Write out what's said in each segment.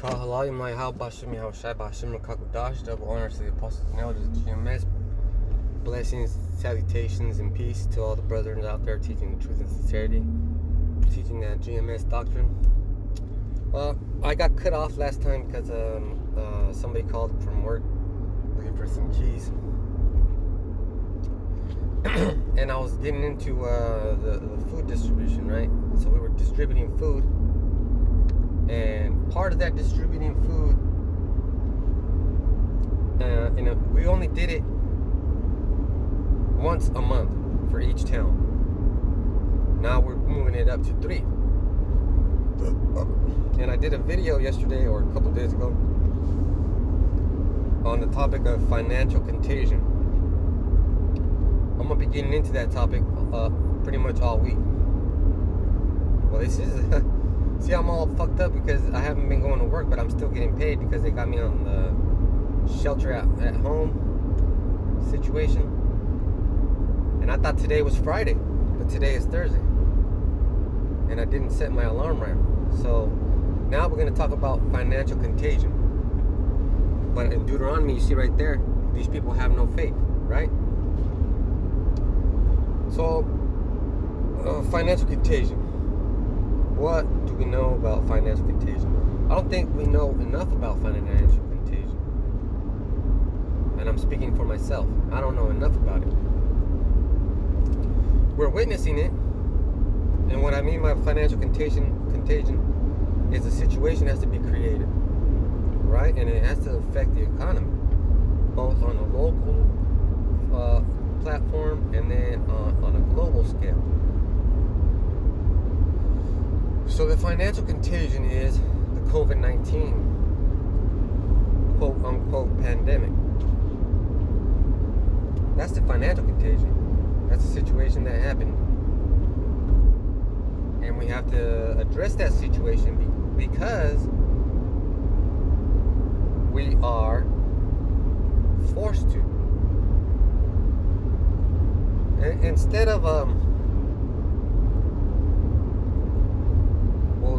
Kahalayim How Bashim Yahushai Bashim Kakudash, double honors to the apostles and elders of GMS. Blessings, salutations, and peace to all the brethren out there teaching the truth and sincerity, teaching that GMS doctrine. Well, I got cut off last time because somebody called from work looking for some keys. And I was getting into the food distribution, right? So we were distributing food. And part of that distributing food, we only did it once a month for each town. Now we're moving it up to 3. And I did a video yesterday or a couple days ago on the topic of financial contagion. I'm going to be getting into that topic pretty much all week. Well, this is... See, I'm all fucked up because I haven't been going to work, but I'm still getting paid because they got me on the shelter at home situation. And I thought today was Friday, but today is Thursday. And I didn't set my alarm right. So now we're going to talk about financial contagion. But in Deuteronomy, you see right there, these people have no faith, right? So, financial contagion. What do we know about financial contagion? I don't think we know enough about financial contagion. And I'm speaking for myself. I don't know enough about it. We're witnessing it. And what I mean by financial contagion is a situation has to be created. Right? And it has to affect the economy. Both on a local platform and then on a global scale. So the financial contagion is the COVID-19 quote-unquote pandemic. That's the financial contagion. That's a situation that happened. And we have to address that situation because we are forced to. Instead of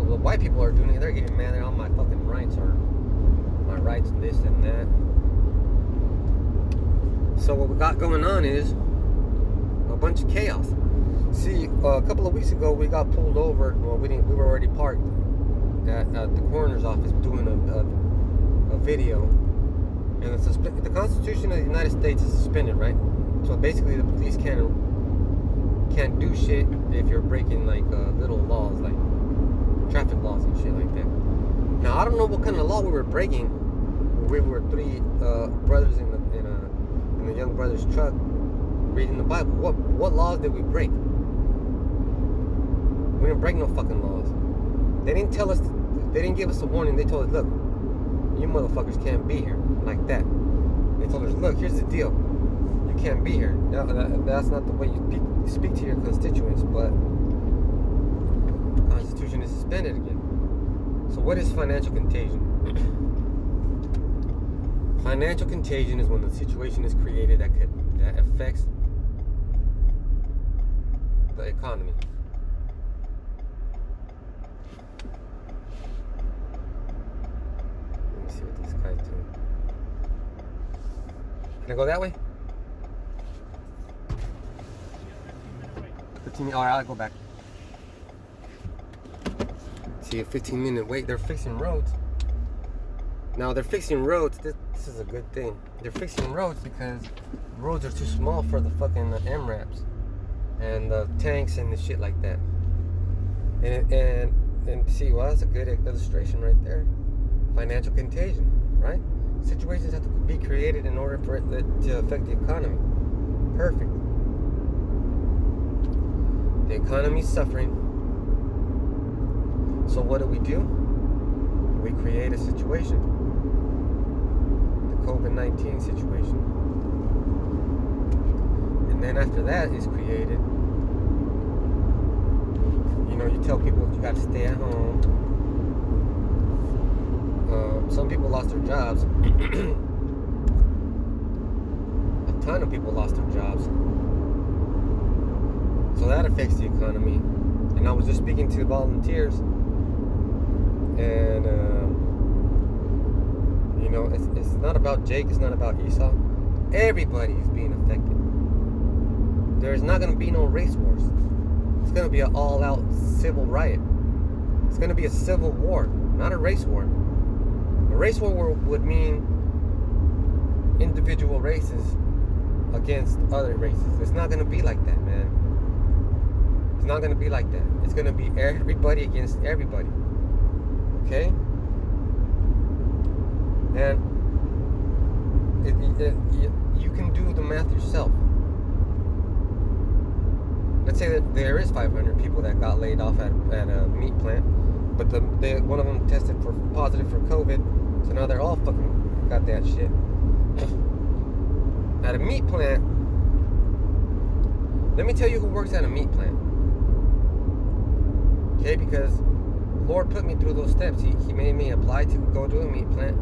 the white people are doing it, they're getting mad at all my fucking rights or my rights, this and that. So what we got going on is a bunch of chaos. See, a couple of weeks ago we got pulled over. Well, we were already parked at the coroner's office doing a video. And the Constitution of the United States is suspended, right? So basically the police can't do shit if you're breaking like little laws like traffic laws and shit like that. Now I don't know what kind of law we were breaking. We were 3 brothers in the young brother's truck reading the Bible. What laws did we break? We didn't break no fucking laws. They didn't tell us. They didn't give us a warning. They told us, look, you motherfuckers can't be here like that. They told us, look, here's the deal. You can't be here. That's not the way you speak to your constituents, but Constitution is suspended again. So what is financial contagion? Financial contagion is when the situation is created that affects the economy. Let me see what this guy's doing. Can I go that way? 15 minutes. Alright, I'll go back. See, a 15-minute wait. They're fixing roads. Now they're fixing roads. This is a good thing. They're fixing roads because roads are too small for the fucking MRAPs and the tanks and the shit like that. And see, well, that's a good illustration right there. Financial contagion, right? Situations have to be created in order for it to affect the economy. Perfect. The economy's suffering. So what do? We create a situation. The COVID-19 situation. And then after that is created, you tell people you got to stay at home. Some people lost their jobs. A ton of people lost their jobs. So that affects the economy. And I was just speaking to volunteers, and it's not about Jake. It's not about Esau. Everybody is being affected. There's not going to be no race wars. It's going to be an all-out civil riot. It's going to be a civil war, not a race war. A race war would mean individual races against other races. It's not going to be like that, man. It's not going to be like that. It's going to be everybody against everybody. Okay? And you can do the math yourself. Let's say that there is 500 people that got laid off at a meat plant, but one of them tested positive for COVID, so now they're all fucking got that shit. At a meat plant, let me tell you who works at a meat plant. Okay, because Lord put me through those steps. He made me apply to go to a meat plant.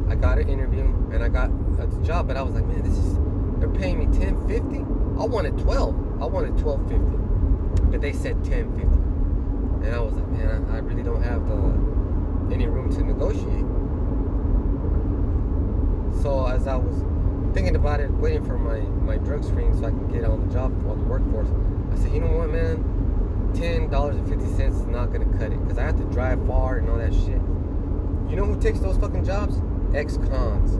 I got an interview and I got a job, but I was like, man, they're paying me $10.50. I wanted $12. I wanted $12.50, but they said $10.50, and I was like, man, I really don't have any room to negotiate. So as I was thinking about it, waiting for my drug screen so I can get on the job on the workforce, I said, you know what, man, $10.50 is not gonna cut it because I have to drive far and all that shit. You know who takes those fucking jobs? Ex-cons.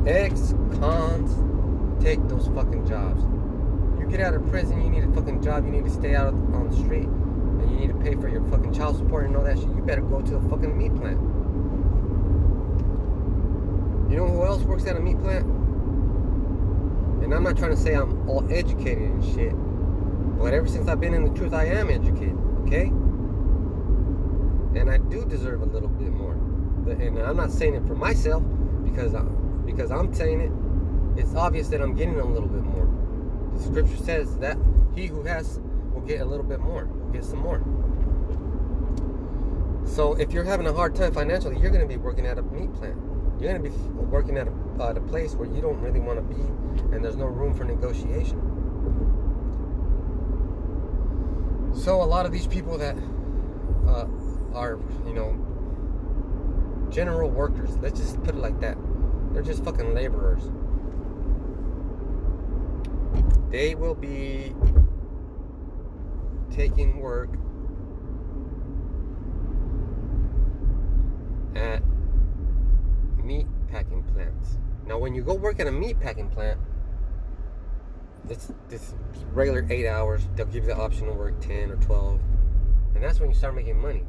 Ex-cons take those fucking jobs. You get out of prison, you need a fucking job, you need to stay out on the street, and you need to pay for your fucking child support and all that shit. You better go to a fucking meat plant. You know who else works at a meat plant? And I'm not trying to say I'm all educated and shit, but ever since I've been in the truth, I am educated, okay? And I do deserve a little bit more. And I'm not saying it for myself, because I'm saying it. It's obvious that I'm getting a little bit more. The scripture says that he who has will get a little bit more, will get some more. So if you're having a hard time financially, you're going to be working at a meat plant. You're going to be working at a place where you don't really want to be, and there's no room for negotiation. So a lot of these people that are, general workers, let's just put it like that. They're just fucking laborers. They will be taking work at meat packing plants. Now, when you go work at a meat packing plant, it's regular 8 hours. They'll give you the option to work 10 or 12, and that's when you start making money.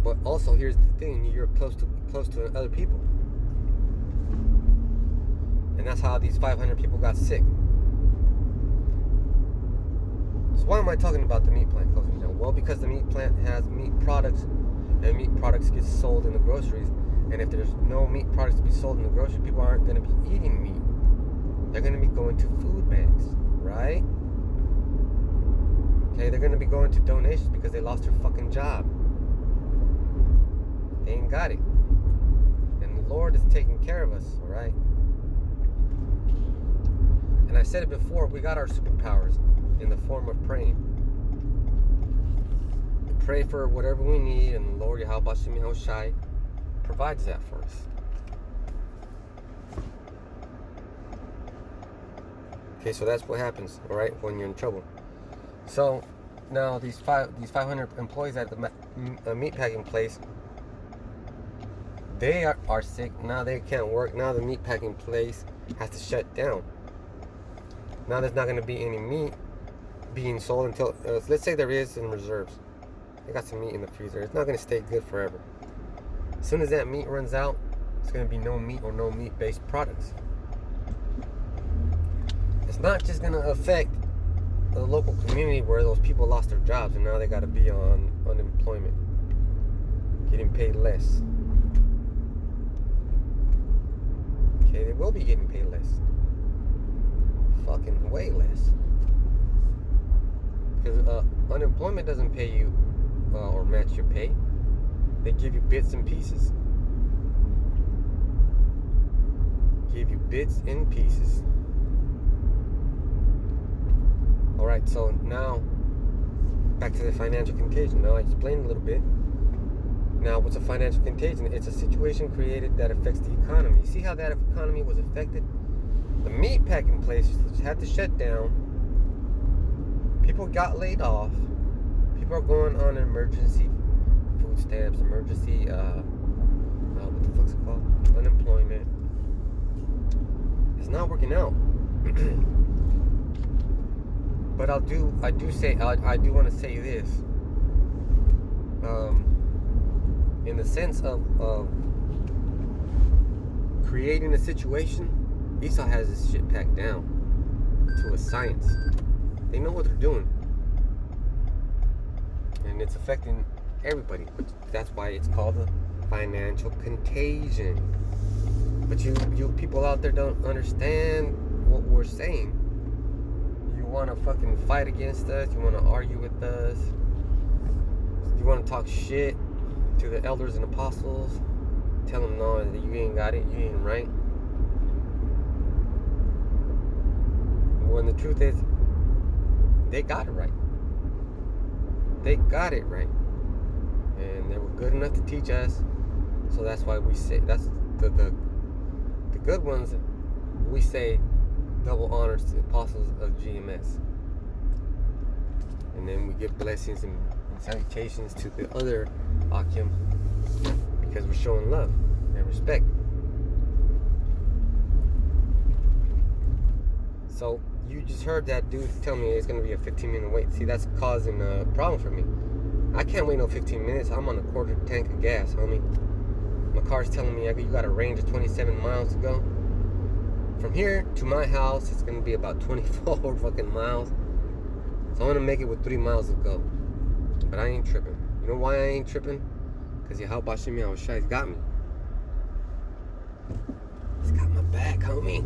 But also, here's the thing: you're close to other people. And that's how these 500 people got sick. So why am I talking about the meat plant closing down? Well, because the meat plant has meat products, and meat products get sold in the groceries. And if there's no meat products to be sold in the grocery, people aren't going to be eating meat. They're going to be going to food banks, right? Okay, they're going to be going to donations because they lost their fucking job. They ain't got it. And the Lord is taking care of us, all right? And I said it before, we got our superpowers in the form of praying. We pray for whatever we need, and the Lord Yahweh Bashim Yahushai provides that for us. Okay, so that's what happens, all right, when you're in trouble. So now these 500 employees at the meatpacking place, they are sick. Now they can't work. Now the meatpacking place has to shut down. Now there's not going to be any meat being sold until, let's say there is in reserves. They got some meat in the freezer. It's not going to stay good forever. As soon as that meat runs out, it's going to be no meat or no meat-based products. It's not just going to affect the local community where those people lost their jobs and now they got to be on unemployment, getting paid less. Okay, they will be getting paid less. Fucking way less. Because unemployment doesn't pay you or match your pay. They give you bits and pieces. Give you bits and pieces. Alright, so now back to the financial contagion. Now I explained a little bit. Now, what's a financial contagion? It's a situation created that affects the economy. You see how that economy was affected? The meat packing places had to shut down. People got laid off. People are going on emergency food stamps, emergency, what the fuck's it called? Unemployment. It's not working out. But I do want to say this. In the sense of creating a situation, Esau has this shit packed down to a science. They know what they're doing. And it's affecting everybody. But that's why it's called a financial contagion. But you people out there don't understand what we're saying. You want to fucking fight against us. You want to argue with us. You want to talk shit to the elders and apostles. Tell them, no, that you ain't got it. You ain't right. When the truth is, they got it right. They got it right. And they were good enough to teach us. So that's why we say, that's the good ones, we say double honors to the apostles of GMS. And then we give blessings and salutations to the other Akim, because we're showing love and respect. So you just heard that dude tell me it's going to be a 15-minute wait. See, that's causing a problem for me. I can't wait no 15 minutes. I'm on a quarter tank of gas, homie. My car's telling me you got a range of 27 miles to go. From here to my house, it's going to be about 24 fucking miles. So I'm going to make it with 3 miles to go. But I ain't tripping. You know why I ain't tripping? Because Yahweh Shemi Awashai's got me. He's got my back, homie.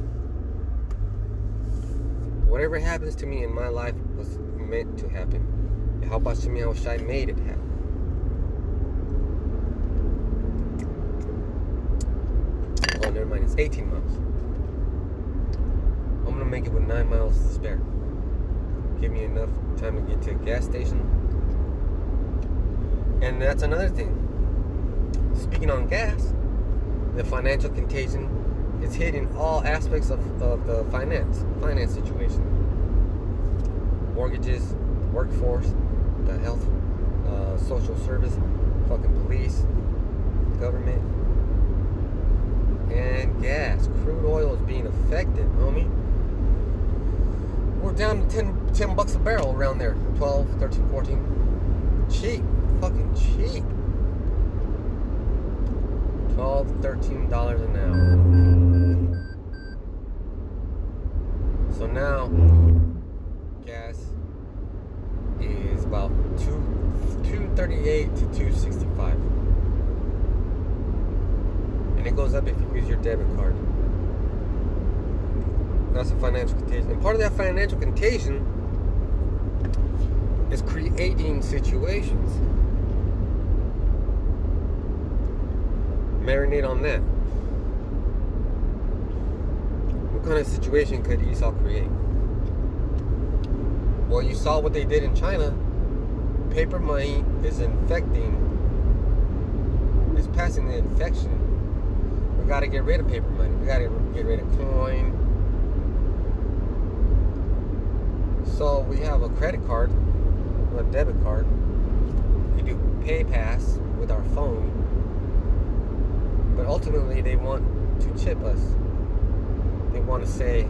Whatever happens to me in my life was meant to happen. Yahweh Shemi Awashai made it happen. Oh, never mind. It's 18 miles. I'm going to make it with 9 miles to spare. Give me enough time to get to a gas station. And that's another thing. Speaking on gas, the financial contagion is hitting all aspects of the finance situation. Mortgages, workforce, the health, social service, fucking police, government, and gas. Crude oil is being affected, homie. We're down to 10 bucks a barrel around there. 12, 13, 14. Cheap. Fucking cheap. $12, $13 an hour. So now gas is about $2.38 to $2.65. And it goes up if you use your debit card. That's a financial contagion. And part of that financial contagion is creating situations. Marinate on that. What kind of situation could Esau create? Well, you saw what they did in China. Paper money is passing the infection. We got to get rid of paper money. We got to get rid of coin. So we have a credit card, a debit card. We do pay pass with our phone. But ultimately, they want to chip us. They want to say,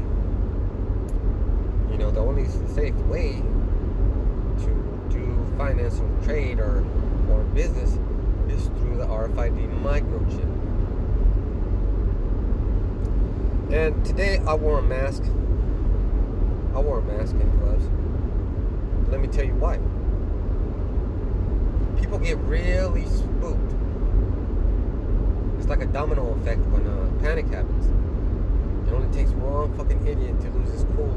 the only safe way to do financial trade or business is through the RFID microchip. And today I wore a mask. I wore a mask and gloves. Let me tell you why. People get really spooked. It's like a domino effect when panic happens. It only takes one fucking idiot to lose his cool,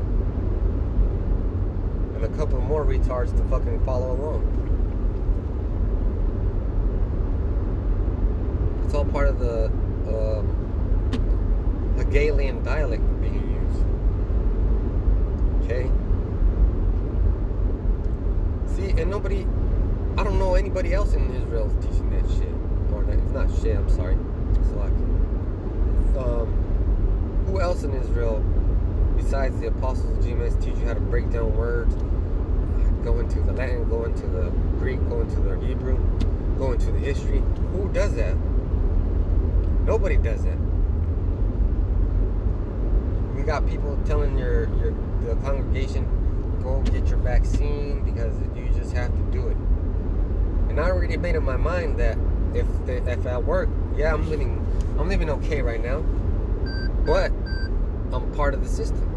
and a couple more retards to fucking follow along. It's all part of the Hegelian dialect being used. Okay? See, and I don't know anybody else in Israel teaching that shit. besides the apostles of Jesus teach you how to break down words, go into the Latin, go into the Greek, go into the Hebrew, go into the history. Who does that? Nobody does that. We got people telling the congregation, go get your vaccine because you just have to do it. And I already made up my mind that if at work, yeah, I'm living okay right now, but I'm part of the system.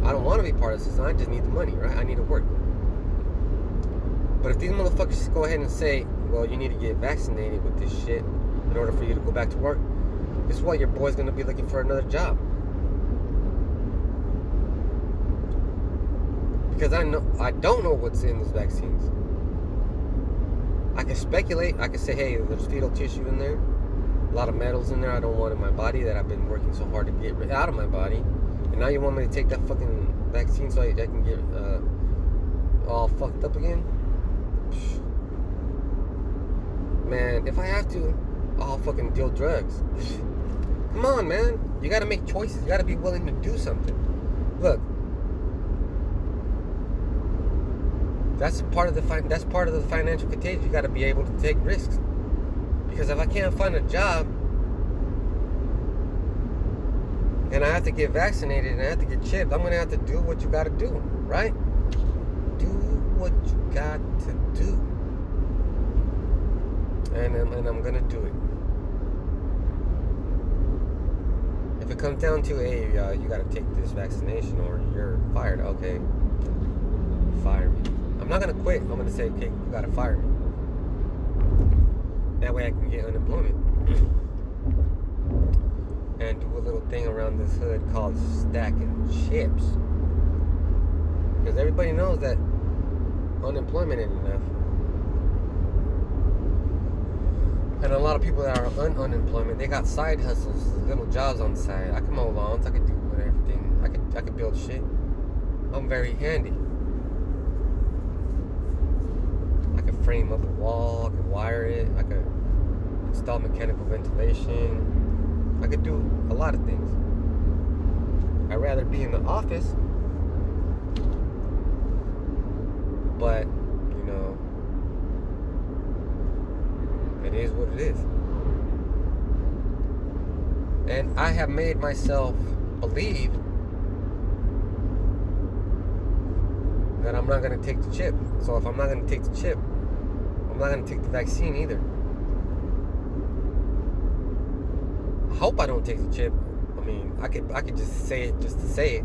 I don't want to be part of the system. I just need the money, right? I need to work. But if these motherfuckers go ahead and say, well, you need to get vaccinated with this shit in order for you to go back to work, guess what? Your boy's going to be looking for another job. Because I don't know what's in those vaccines. I can speculate. I can say, hey, there's fetal tissue in there. A lot of metals in there I don't want in my body that I've been working so hard to get out of my body. And now you want me to take that fucking vaccine so I can get all fucked up again? Man, if I have to, I'll fucking deal drugs. Come on, man. You gotta make choices. You gotta be willing to do something. Look. That's part of the financial contagion. You got to be able to take risks. Because if I can't find a job and I have to get vaccinated and I have to get chipped, I'm gonna have to do what you got to do, right? Do what you got to do, and I'm gonna do it. If it comes down to you got to take this vaccination or you're fired, okay, fire me. I'm not going to quit. I'm going to say, okay, you got to fire me. That way I can get unemployment. And do a little thing around this hood called stacking chips. Because everybody knows that unemployment ain't enough. And a lot of people that are unemployment, they got side hustles, little jobs on the side. I can mow lawns, I can do everything. I can build shit. I'm very handy. I can frame up a wall, I can wire it, I can install mechanical ventilation. I could do a lot of things. I'd rather be in the office, but, you know, it is what it is. And I have made myself believe that I'm not going to take the chip. So if I'm not going to take the chip, I'm not going to take the vaccine either. I hope I don't take the chip. I mean, I could just say it just to say it.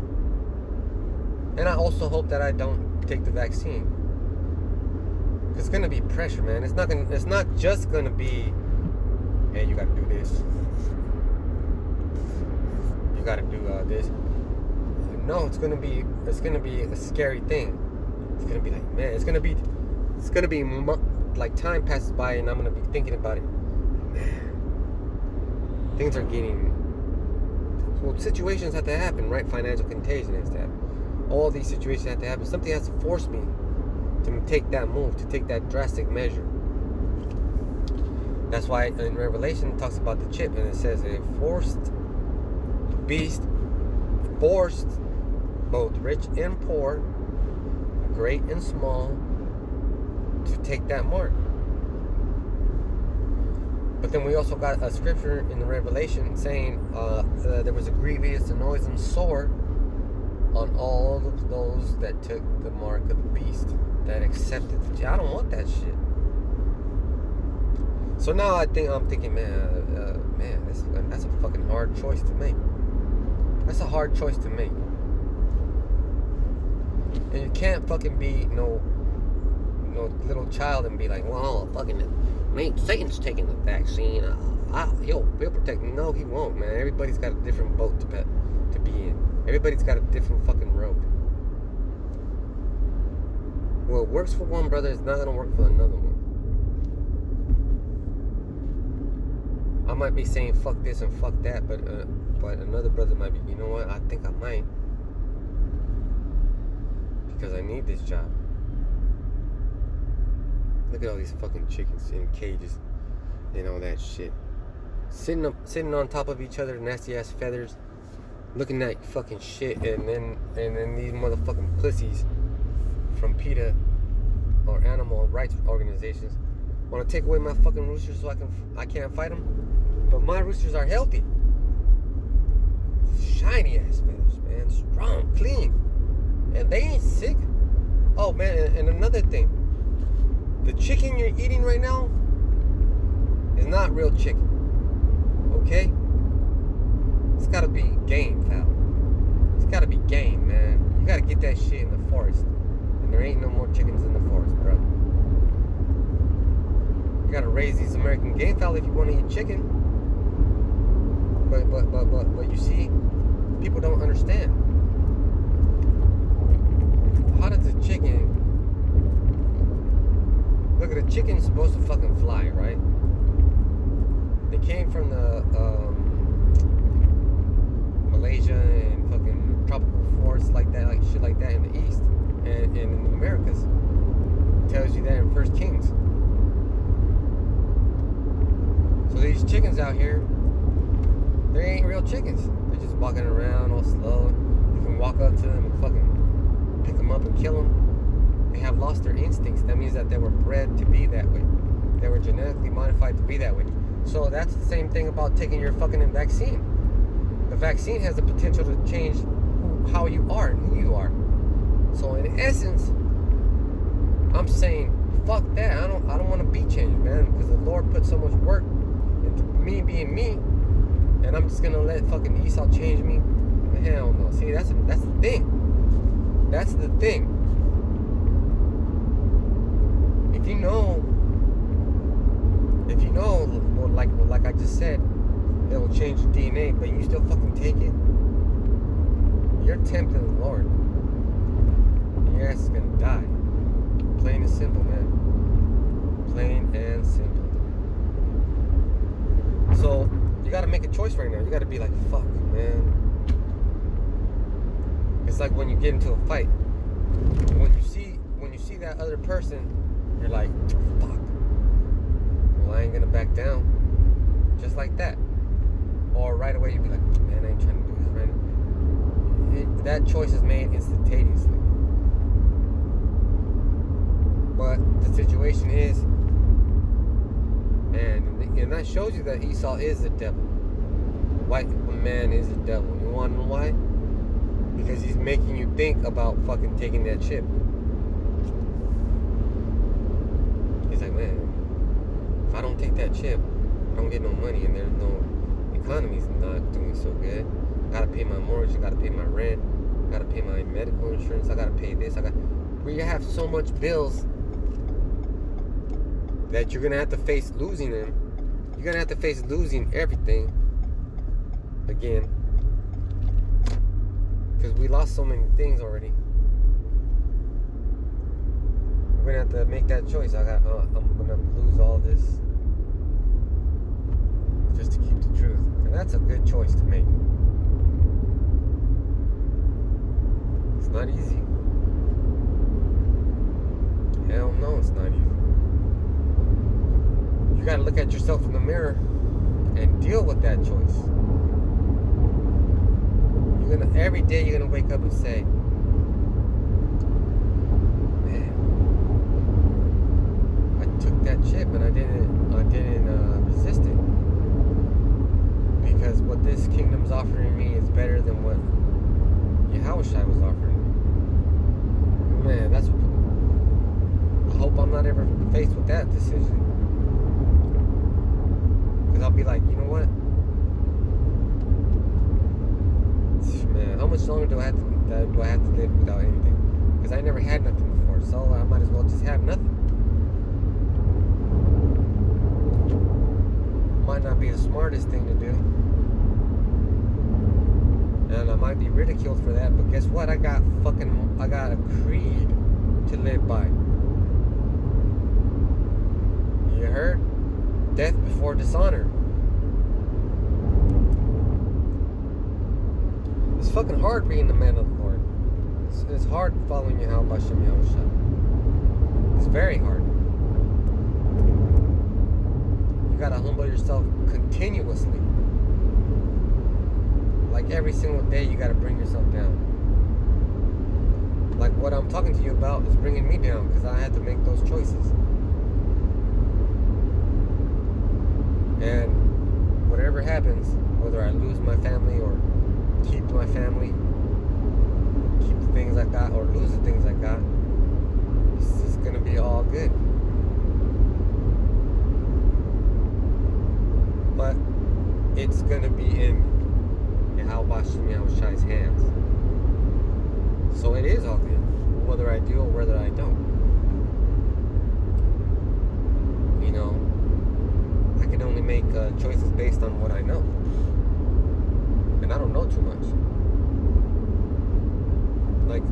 And I also hope that I don't take the vaccine. It's gonna be pressure, man. It's not just gonna be, hey, you gotta do this. You gotta do this. No, it's gonna be a scary thing. It's gonna be like, man, it's gonna be like time passes by and I'm gonna be thinking about it. Man, things are getting. Well, situations have to happen, right? Financial contagion has to happen. All these situations have to happen. Something has to force me to take that move, to take that drastic measure. That's why in Revelation it talks about the chip, and it says it forced the beast, forced both rich and poor, great and small, to take that mark. But then we also got a scripture in the Revelation saying there was a grievous and noisome sore on all of those that took the mark of the beast, that accepted the. I don't want that shit. So now I'm thinking, man, that's a fucking hard choice to make. That's a hard choice to make. And you can't fucking be no little child and be like, well, Satan's taking the vaccine. He'll protect me. No, he won't, man. Everybody's got a different boat to be in. Everybody's got a different fucking road. What works for one brother is not gonna work for another one. I might be saying fuck this and fuck that, but another brother might be, you know what? I think I might, because I need this job. Look at all these fucking chickens in cages and all that shit, sitting on top of each other, nasty ass feathers, looking at fucking shit, and then And then these motherfucking pussies from PETA or animal rights organizations want to take away my fucking roosters so I can't fight them. But my roosters are healthy. Shiny ass feathers, man. Strong, clean. And they ain't sick. Oh, man, and another thing. The chicken you're eating right now is not real chicken. Okay? It's gotta be game fowl. It's gotta be game, man. You gotta get that shit in the forest. And there ain't no more chickens in the forest, bro. You gotta raise these American game fowl if you want to eat chicken. But you see, people don't understand. How does the chicken... Look, the chicken's supposed to fucking fly, right? They came from the Malaysia and fucking tropical forests like that, like shit like that in the east and in the Americas. It tells you that in First Kings. So these chickens out here, they ain't real chickens. They're just walking around all slow. You can walk up to them and fucking pick them up and kill them. They have lost their instincts. That means that they were bred to be that way. They were genetically modified to be that way. So that's the same thing about taking your fucking vaccine. The vaccine has the potential to change how you are and who you are. So in essence, I'm saying, fuck that. I don't want to be changed, man, because the Lord put so much work into me being me, and I'm just gonna let fucking Esau change me. Hell no. See, that's the thing. That's the thing. If you know, well, like I just said, it will change your DNA, but you still fucking take it, you're tempting the Lord. And your ass is gonna die. Plain and simple, man. Plain and simple. So, you gotta make a choice right now. You gotta be like, fuck, man. It's like when you get into a fight. When you see that other person, you're like, fuck. Well, I ain't gonna back down. Just like that. Or right away you'd be like, man, I ain't trying to do this right now. That choice is made instantaneously. But the situation is, and that shows you that Esau is the devil. White man is the devil. You wanna know why? Because he's making you think about fucking taking that chip. He's like, man, if I don't take that chip, I don't get no money, and there's no economy's not doing so good. I gotta pay my mortgage, I gotta pay my rent, I gotta pay my medical insurance, I gotta pay this, where you have so much bills that you're gonna have to face losing them. You're gonna have to face losing everything again. Because we lost so many things already. We're gonna have to make that choice. I'm gonna lose all this just to keep the truth. And that's a good choice to make. It's not easy. Hell no, it's not easy. You gotta look at yourself in the mirror and deal with that choice. Every day you're gonna wake up and say, man, I took that chip and I didn't resist it, because what this kingdom's offering me is better than what Yahushua was offering me. Man, that's what, I hope I'm not ever faced with that decision, because I'll be like, you know what? Man, how much longer do I have to live without anything? Because I never had nothing before, so I might as well just have nothing. Might not be the smartest thing to do, and I might be ridiculed for that. But guess what? I got a creed to live by. You heard? Death before dishonor. It's fucking hard being the man of the Lord. It's hard following Yahweh Shem Yahushua. It's very hard. You gotta humble yourself continuously. Like every single day, you gotta bring yourself down. like what I'm talking to you about is bringing me down because I had to make those choices. And whatever happens, whether I lose my family or keep my family, keep the things I got or lose the things I got, it's just gonna be all good. But it's gonna be in Yahweh Shai's hands. So it is all good, whether I do or whether I don't. You know, I can only make choices based on what I know. And I don't know too much. Like,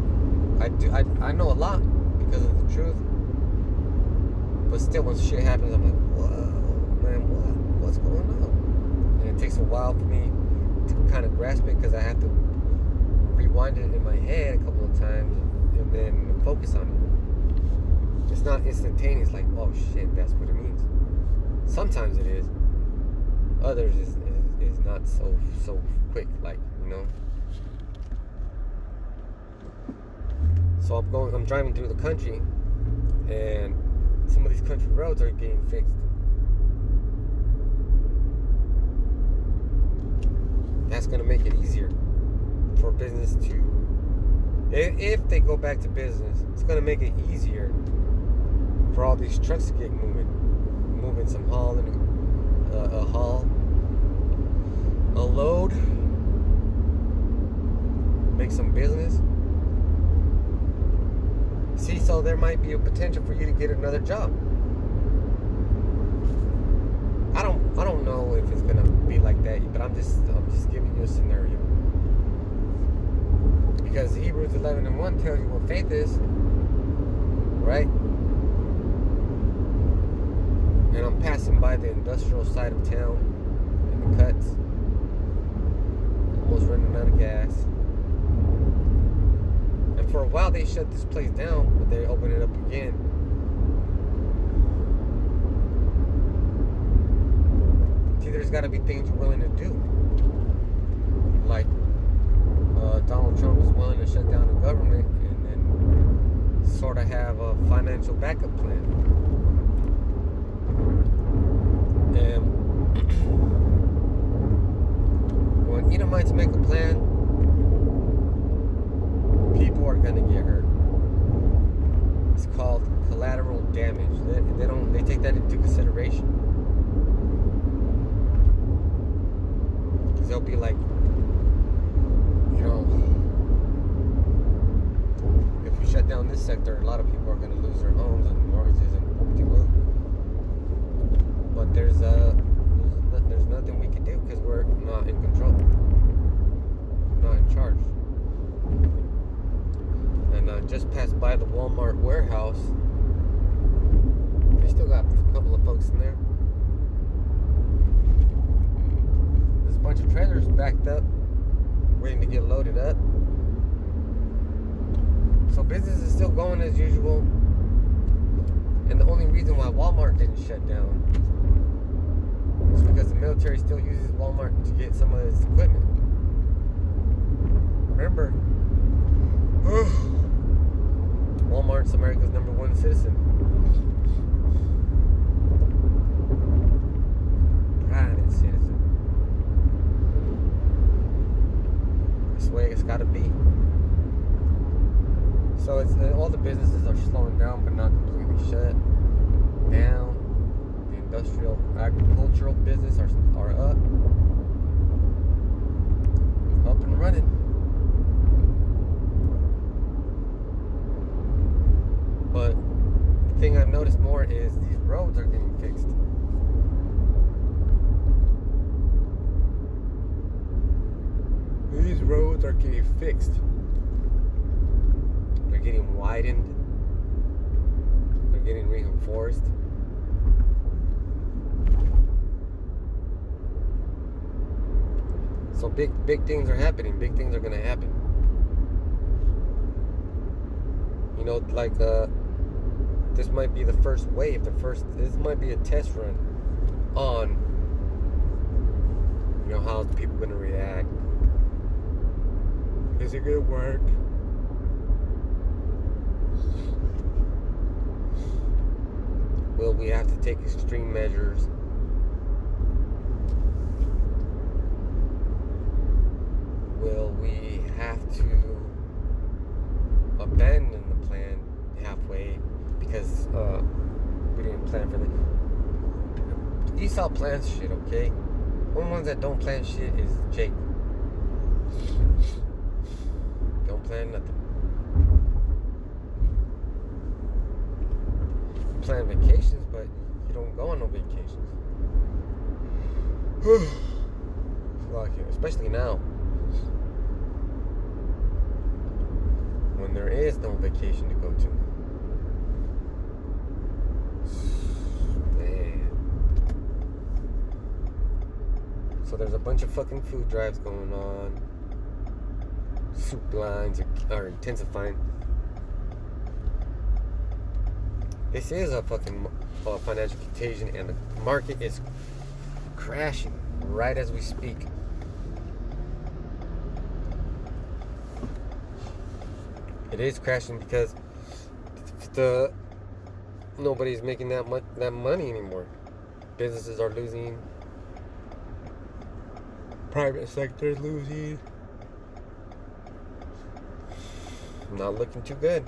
I know a lot because of the truth. But still, when shit happens, I'm like, whoa, man, what's going on? And it takes a while for me to kind of grasp it because I have to rewind it in my head a couple of times and then focus on it. It's not instantaneous, like, oh shit, that's what it means. Sometimes it is. Others is not so quick, like, you know. So I'm driving through the country, and some of these country roads are getting fixed. That's gonna make it easier for business to, if they go back to business, it's gonna make it easier for all these trucks to get moving some a haul, a load, make some business. See, so there might be a potential for you to get another job. I don't know if it's gonna be like that, but I'm just giving you a scenario. Because Hebrews 11:1 tells you what faith is, right? And I'm passing by the industrial side of town in the cuts, almost running out of gas. And for a while they shut this place down, but they open it up again. See, there's got to be things you're willing to do. Like, Donald Trump is willing to shut down the government and then sort of have a financial backup plan. And when Edomites make a plan, people are gonna get hurt. It's called collateral damage. They take that into consideration. Because they'll be like, you know, if we shut down this sector, a lot of people are gonna lose their homes and mortgages and whoop-de-whoop. But there's nothing we can do because we're not in control, not in charge. And I just passed by the Walmart warehouse. They still got a couple of folks in there. There's a bunch of trailers backed up, waiting to get loaded up. So business is still going as usual. And the only reason why Walmart didn't shut down is because the military still uses Walmart to get some of its equipment. Remember, Walmart's America's #1 citizen. Private citizen. That's the way it's gotta be. So it's all the businesses are slowing down, but not completely shut down. The industrial, agricultural business are up and running. But the thing I've noticed more is these roads are getting fixed. These roads are getting fixed. They're getting widened. They're getting reinforced. So big things are happening. Big things are gonna happen. You know, like this might be the first wave. This might be a test run on, you know, how people gonna react. Is it gonna work? Will we have to take extreme measures? Will we have to abandon the plan halfway because we didn't plan for the Esau plans shit, okay? Only ones that don't plan shit is Jake. Don't plan nothing. You plan vacations, but you don't go on no vacations. Especially now, when there is no vacation to go to. Man. So there's a bunch of fucking food drives going on. Soup lines are intensifying. This is a fucking financial contagion, and the market is crashing right as we speak. It is crashing because nobody's making that money anymore. Businesses are losing. Private sector is losing. Not looking too good.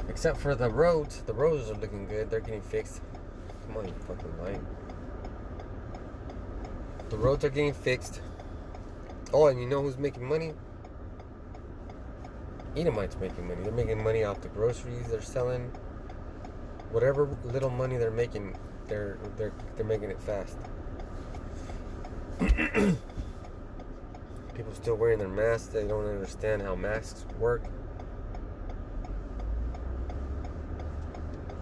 Except for the roads. The roads are looking good. They're getting fixed. Come on, you fucking lying. The roads are getting fixed. Oh, and you know who's making money? Edomites making money. They're making money off the groceries they're selling. Whatever little money they're making, they're making it fast. People still wearing their masks. They don't understand how masks work.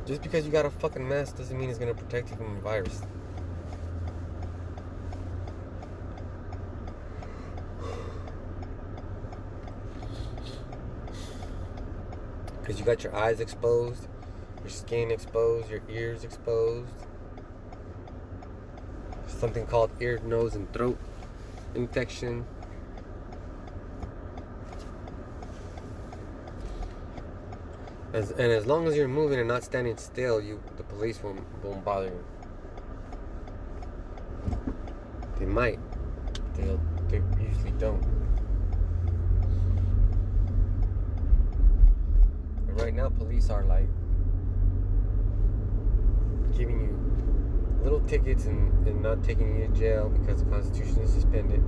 Just because you got a fucking mask doesn't mean it's gonna protect you from a virus. Because you got your eyes exposed, your skin exposed, your ears exposed. Something called ear, nose, and throat infection. And as long as you're moving and not standing still, the police won't bother you. They might. They usually don't. And right now, police are like giving you little tickets and not taking you to jail because the Constitution is suspended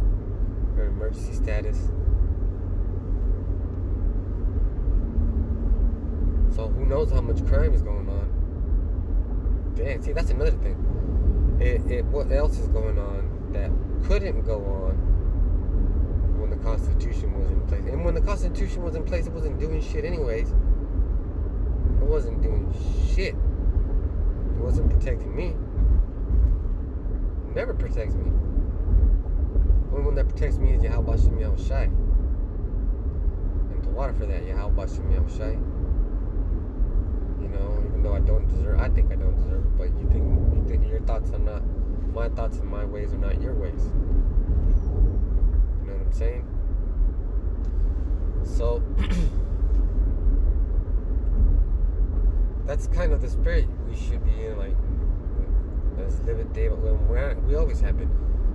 or emergency status. So who knows how much crime is going on? Damn, see, that's another thing. What else is going on that couldn't go on when the Constitution was in place? And when the Constitution was in place, it wasn't doing shit anyways. It wasn't doing shit. It wasn't protecting me. It never protects me. The only one that protects me is Yahweh Shem Yahushai. And the water for that, Yahweh Shem Yahushai. You know, even though I think I don't deserve it, but you think your thoughts are not, my thoughts and my ways are not your ways. You know what I'm saying? So, that's kind of the spirit we should be in, like, let's live it day by day. We always have been.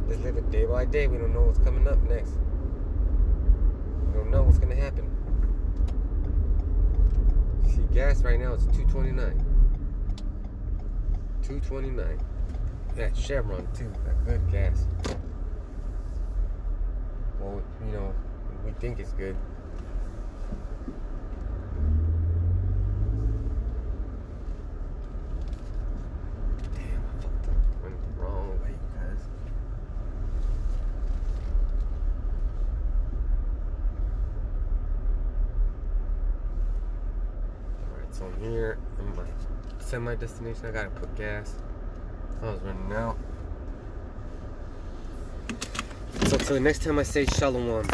Let's live it day by day. We don't know what's coming up next. We don't know what's going to happen. See, gas right now is $2.29. $2.29. That Chevron too. That good gas. Well, you know, we think it's good. Damn, I fucked up. Went the wrong way, guys. So I'm here, I'm like semi-destination. I gotta put gas. I was running out. So till the next time I say shalom.